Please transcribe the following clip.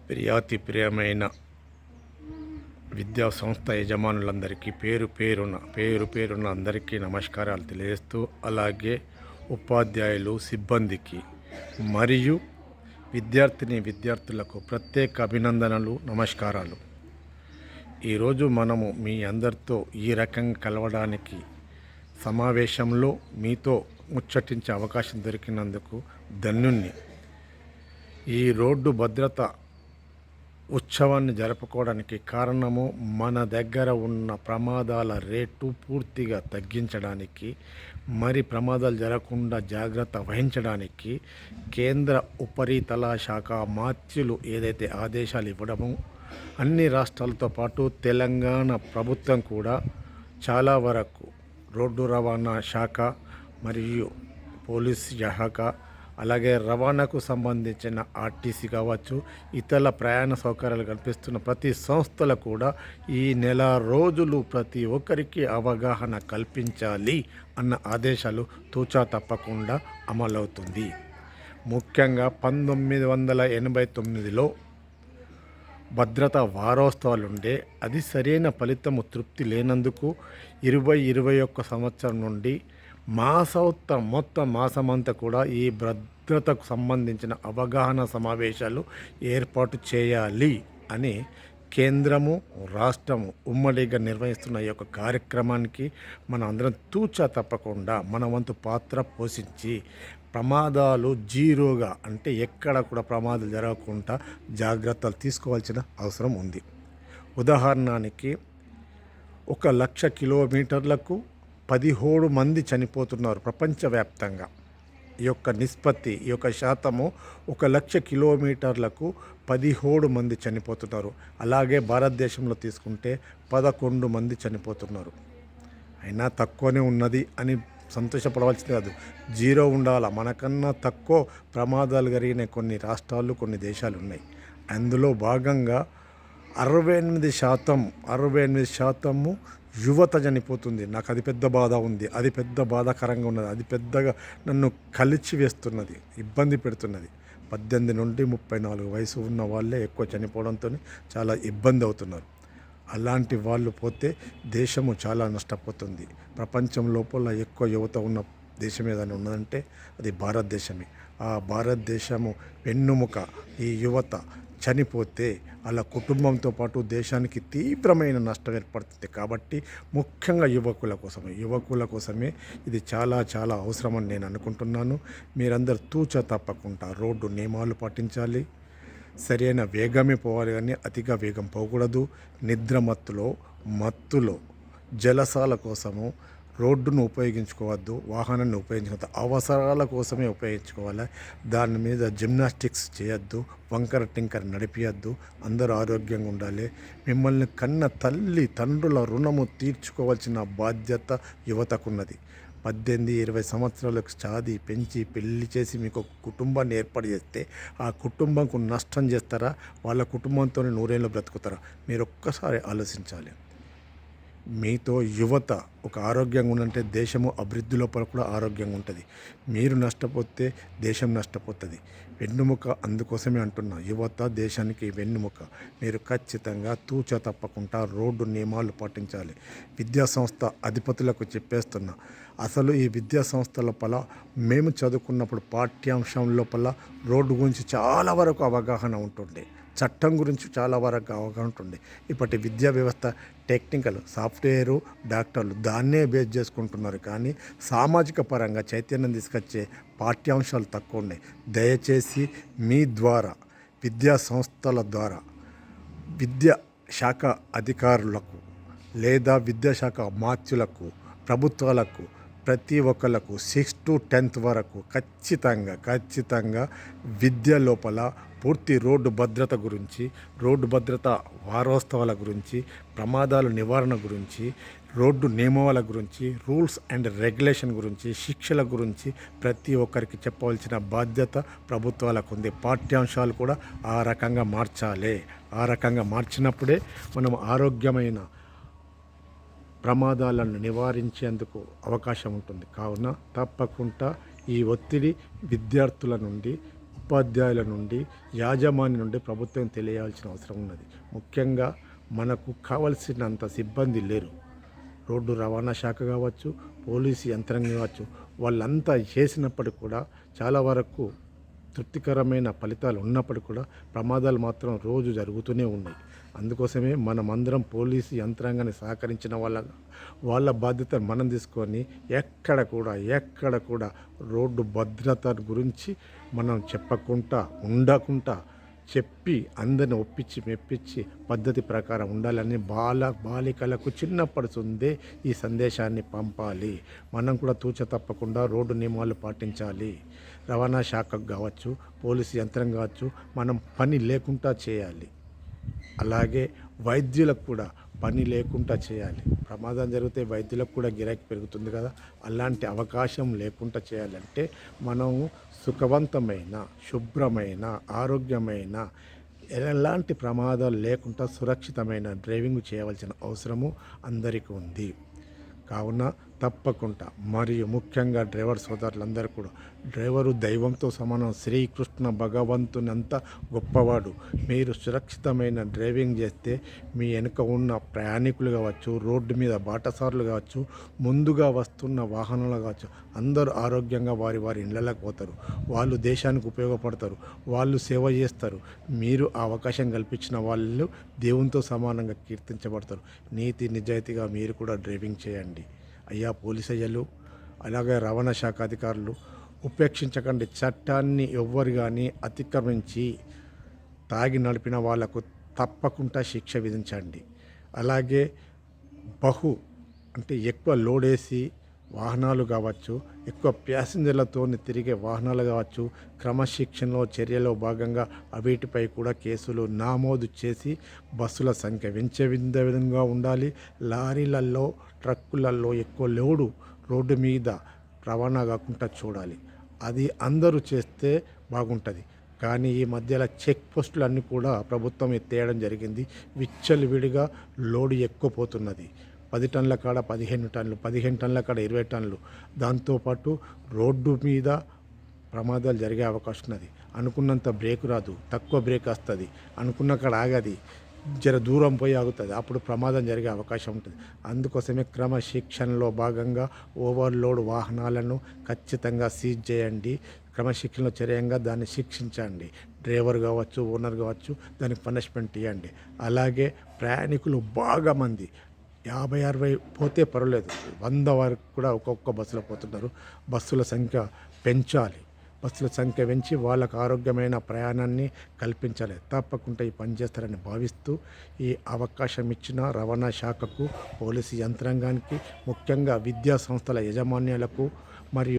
ప్రియమైన విద్యా సంస్థ యజమానులందరికీ పేరు పేరున అందరికీ నమస్కారాలు తెలియజేస్తూ, అలాగే ఉపాధ్యాయులు సిబ్బందికి మరియు విద్యార్థులకు ప్రత్యేక అభినందనలు, నమస్కారాలు. ఈరోజు మనము మీ అందరితో ఈ రకంగా కలవడానికి సమావేశంలో మీతో ముచ్చటించే అవకాశం దొరికినందుకు ధన్యుణ్ణి. ఈ రోడ్డు భద్రత ఉత్సవాన్ని జరుపుకోవడానికి కారణము మన దగ్గర ఉన్న ప్రమాదాల రేటు పూర్తిగా తగ్గించడానికి, మరి ప్రమాదాలు జరగకుండా జాగ్రత్త వహించడానికి కేంద్ర ఉపరితల శాఖ మాత్యులు ఏదైతే ఆదేశాలు ఇవ్వడమో, అన్ని రాష్ట్రాలతో పాటు తెలంగాణ ప్రభుత్వం కూడా చాలా వరకు రోడ్డు రవాణా శాఖ మరియు పోలీస్ శాఖ, అలాగే రవాణాకు సంబంధించిన ఆర్టీసీ కావచ్చు, ఇతర ప్రయాణ సౌకర్యాలు కల్పిస్తున్న ప్రతి సంస్థలు కూడా ఈ నెల రోజులు ప్రతి ఒక్కరికి అవగాహన కల్పించాలి అన్న ఆదేశాలు తూచా తప్పకుండా అమలవుతుంది. ముఖ్యంగా 1989లో భద్రతా వారోత్సవాలుండే, అది సరైన ఫలితము తృప్తి లేనందుకు 2021 సంవత్సరం నుండి మొత్తం మాసమంతా కూడా ఈ భద్రతకు సంబంధించిన అవగాహన సమావేశాలు ఏర్పాటు చేయాలి అని కేంద్రము రాష్ట్రము ఉమ్మడిగా నిర్వహిస్తున్న ఈ యొక్క కార్యక్రమానికి మన అందరం తూచా తప్పకుండా మన వంతు పాత్ర పోషించి ప్రమాదాలు జీరోగా, అంటే ఎక్కడ కూడా ప్రమాదాలు జరగకుండా జాగ్రత్తలు తీసుకోవాల్సిన అవసరం ఉంది. ఉదాహరణకి 1,00,000 కిలోమీటర్లకు 17 మంది చనిపోతున్నారు ప్రపంచవ్యాప్తంగా. ఈ యొక్క నిష్పత్తి, ఈ యొక్క శాతము 1,00,000 కిలోమీటర్లకు 17 మంది చనిపోతున్నారు. అలాగే భారతదేశంలో తీసుకుంటే 11 మంది చనిపోతున్నారు. అయినా తక్కువనే ఉన్నది అని సంతోషపడవలసింది కాదు, జీరో ఉండాలి. మనకన్నా తక్కువ ప్రమాదాలు జరిగిన కొన్ని రాష్ట్రాలు, కొన్ని దేశాలు ఉన్నాయి. అందులో భాగంగా 68% యువత చనిపోతుంది. నాకు అది పెద్ద బాధ ఉంది, అది పెద్ద బాధాకరంగా ఉన్నది, అది పెద్దగా నన్ను కలిచి వేస్తున్నది, ఇబ్బంది పెడుతున్నది. 18 నుండి 34 వయసు ఉన్న వాళ్ళే ఎక్కువ చనిపోవడంతో చాలా ఇబ్బంది అవుతున్నారు. అలాంటి వాళ్ళు పోతే దేశము చాలా నష్టపోతుంది. ప్రపంచం లోపల ఎక్కువ యువత ఉన్న దేశం ఏదైనా ఉన్నదంటే అది భారతదేశమే. ఆ భారతదేశము వెన్నుముక ఈ యువత చనిపోతే అలా కుటుంబంతో పాటు దేశానికి తీవ్రమైన నష్టం ఏర్పడుతుంది. కాబట్టి ముఖ్యంగా యువకుల కోసమే ఇది చాలా చాలా అవసరమని నేను అనుకుంటున్నాను. మీరందరూ తూచా తప్పకుండా రోడ్డు నియమాలు పాటించాలి. సరైన వేగమే పోవాలి, కానీ అతిగా వేగం పోకూడదు. మత్తులో జలసాల కోసము రోడ్డును ఉపయోగించుకోవద్దు, వాహనాన్ని ఉపయోగించుకోవద్దు. అవసరాల కోసమే ఉపయోగించుకోవాలి. దాని మీద జిమ్నాస్టిక్స్ చేయొద్దు, వంకర టింకర నడిపియద్దు. అందరూ ఆరోగ్యంగా ఉండాలి. మిమ్మల్ని కన్న తల్లి తండ్రుల రుణము తీర్చుకోవాల్సిన బాధ్యత యువతకున్నది. 18-20 సంవత్సరాలకు చాది పెంచి పెళ్లి చేసి మీకు ఒక కుటుంబాన్ని ఏర్పాటు చేస్తే ఆ కుటుంబంకు నష్టం చేస్తారా, వాళ్ళ కుటుంబంతో 100 ఏళ్ళు బ్రతుకుతారా? మీరు ఒక్కసారి ఆలోచించాలి. మీతో యువత ఒక ఆరోగ్యంగా ఉందంటే దేశము అభివృద్ధి లోపల కూడా ఆరోగ్యంగా ఉంటుంది. మీరు నష్టపోతే దేశం నష్టపోతుంది. వెన్నుముక, అందుకోసమే అంటున్నా, యువత దేశానికి వెన్నుముక. మీరు ఖచ్చితంగా తూచా తప్పకుండా రోడ్డు నియమాలు పాటించాలి. విద్యాసంస్థ అధిపతులకు చెప్పేస్తున్నా, అసలు ఈ విద్యా సంస్థ లోపల మేము చదువుకున్నప్పుడు పాఠ్యాంశం లోపల రోడ్డు గురించి చాలా వరకు అవగాహన ఉంటుండే, చట్టం గురించి చాలా వరకు అవగాహన ఉంటుండే. ఇప్పటి విద్యా వ్యవస్థ టెక్నికల్, సాఫ్ట్వేరు, డాక్టర్లు దాన్నే బేస్ చేసుకుంటున్నారు. కానీ సామాజిక పరంగా చైతన్యం తీసుకొచ్చే పాఠ్యాంశాలు తక్కువ ఉన్నాయి. దయచేసి మీ ద్వారా, విద్యా సంస్థల ద్వారా, విద్యా శాఖ అధికారులకు లేదా విద్యాశాఖ మాత్యులకు, ప్రభుత్వాలకు, ప్రతి ఒక్కళ్ళకు 6 to 10th వరకు ఖచ్చితంగా విద్య లోపల పూర్తి రోడ్డు భద్రత గురించి, రోడ్డు భద్రత వారోత్సవాల గురించి, ప్రమాదాల నివారణ గురించి, రోడ్డు నియమాల గురించి, రూల్స్ అండ్ రెగ్యులేషన్ గురించి, శిక్షల గురించి ప్రతి ఒక్కరికి చెప్పవలసిన బాధ్యత ప్రభుత్వాలకు ఉంది. పాఠ్యాంశాలు కూడా ఆ రకంగా మార్చాలి. ఆ రకంగా మార్చినప్పుడే మనం ఆరోగ్యమైన ప్రమాదాలను నివారించేందుకు అవకాశం ఉంటుంది. కావున తప్పకుండా ఈ ఒత్తిడి విద్యార్థుల నుండి, ఉపాధ్యాయుల నుండి యాజమాన్యం నుండి ప్రభుత్వం తెలియాల్సిన అవసరం ఉన్నది. ముఖ్యంగా మనకు కావలసినంత సిబ్బంది లేరు. రోడ్డు రవాణా శాఖ కావచ్చు, పోలీసు యంత్రాంగం కావచ్చు, వాళ్ళంతా చేసినప్పటికి కూడా చాలా వరకు తృప్తికరమైన ఫలితాలు ఉన్నప్పటికీ కూడా ప్రమాదాలు మాత్రం రోజు జరుగుతూనే ఉన్నాయి. అందుకోసమే మనమందరం పోలీసు యంత్రాంగాన్ని సహకరించిన వాళ్ళ బాధ్యతను మనం తీసుకొని ఎక్కడ కూడా రోడ్డు భద్రత గురించి మనం చెప్పకుండా ఉండకుండా చెప్పి అందరిని ఒప్పించి మెప్పించి పద్ధతి ప్రకారం ఉండాలని బాలికలకు చిన్నప్పటి ఈ సందేశాన్ని పంపాలి. మనం కూడా తూచ తప్పకుండా రోడ్డు నియమాలు పాటించాలి. రవాణా శాఖకు కావచ్చు, పోలీసు యంత్రం కావచ్చు, మనం పని లేకుండా చేయాలి. అలాగే వైద్యులకు కూడా పని లేకుండా చేయాలి. ప్రమాదం జరిగితే వైద్యులకు కూడా గిరాకీ పెరుగుతుంది కదా, అలాంటి అవకాశం లేకుండా చేయాలంటే మనము సుఖవంతమైన, శుభ్రమైన, ఆరోగ్యమైన, ఎలాంటి ప్రమాదాలు లేకుండా సురక్షితమైన డ్రైవింగ్ చేయవలసిన అవసరము అందరికీ ఉంది. కావున తప్పకుండా మరియు ముఖ్యంగా డ్రైవర్ సోదరులందరూ కూడా డ్రైవరు దైవంతో సమానం. శ్రీకృష్ణ భగవంతునంత గొప్పవాడు. మీరు సురక్షితమైన డ్రైవింగ్ చేస్తే మీ వెనుక ఉన్న ప్రయాణికులు కావచ్చు, రోడ్డు మీద బాటసారులు కావచ్చు, ముందుగా వస్తున్న వాహనాలు కావచ్చు, అందరూ ఆరోగ్యంగా వారి ఇళ్ళకి పోతారు. వాళ్ళు దేశానికి ఉపయోగపడతారు, వాళ్ళు సేవ చేస్తారు. మీరు ఆ అవకాశం కల్పించిన వాళ్ళు దేవునితో సమానంగా కీర్తించబడతారు. నీతి నిజాయితీగా మీరు కూడా డ్రైవింగ్ చేయండి. అయ్యా పోలీసు అయ్యలు, అలాగే రవాణా శాఖ అధికారులు, ఉపేక్షించకండి. చట్టాన్ని ఎవ్వరు కానీ అతిక్రమించి తాగి నడిపిన వాళ్లకు తప్పకుండా శిక్ష విధించండి. అలాగే అంటే ఎక్కువ లోడేసి వాహనాలు కావచ్చు, ఎక్కువ ప్యాసింజర్లతో తిరిగే వాహనాలు కావచ్చు, క్రమశిక్షణలో చర్యలో భాగంగా వీటిపై కూడా కేసులు నమోదు చేసి బస్సుల సంఖ్య పెంచే విధంగా ఉండాలి. లారీలలో, ట్రక్కులలో ఎక్కువ లోడు రోడ్డు మీద రవాణా కాకుండా చూడాలి. అది అందరూ చేస్తే బాగుంటుంది. కానీ ఈ మధ్యలో చెక్ పోస్టులు అన్నీ కూడా ప్రభుత్వం ఎత్తేయడం జరిగింది. విచ్చలవిడిగా లోడు ఎక్కువ పోతున్నది. 10 టన్నుల కాడ 15 టన్నులు, 15 టన్నుల కాడ 20 టన్నులు. దాంతోపాటు రోడ్డు మీద ప్రమాదాలు జరిగే అవకాశం ఉన్నది. అనుకున్నంత బ్రేక్ రాదు, తక్కువ బ్రేక్ వస్తుంది. అనుకున్న కాడ ఆగది, జర దూరం పోయి ఆగుతుంది. అప్పుడు ప్రమాదం జరిగే అవకాశం ఉంటుంది. అందుకోసమే క్రమశిక్షణలో భాగంగా ఓవర్లోడ్ వాహనాలను ఖచ్చితంగా సీజ్ చేయండి. క్రమశిక్షణలో చర్యంగా దాన్ని శిక్షించండి. డ్రైవర్ కావచ్చు, ఓనర్ కావచ్చు, దానికి పనిష్మెంట్ ఇవ్వండి. అలాగే ప్రయాణికులు బాగా మంది 50-60 పోతే పర్వాలేదు, 100 వరకు కూడా ఒక్కొక్క బస్సులో పోతున్నారు. బస్సుల సంఖ్య పెంచాలి. బస్సుల సంఖ్య పెంచి వాళ్ళకు ఆరోగ్యమైన ప్రయాణాన్ని కల్పించాలి. తప్పకుండా ఈ పని చేస్తారని భావిస్తూ ఈ అవకాశం ఇచ్చిన రవాణా శాఖకు, పోలీసు యంత్రాంగానికి, ముఖ్యంగా విద్యా సంస్థల యాజమాన్యాలకు మరియు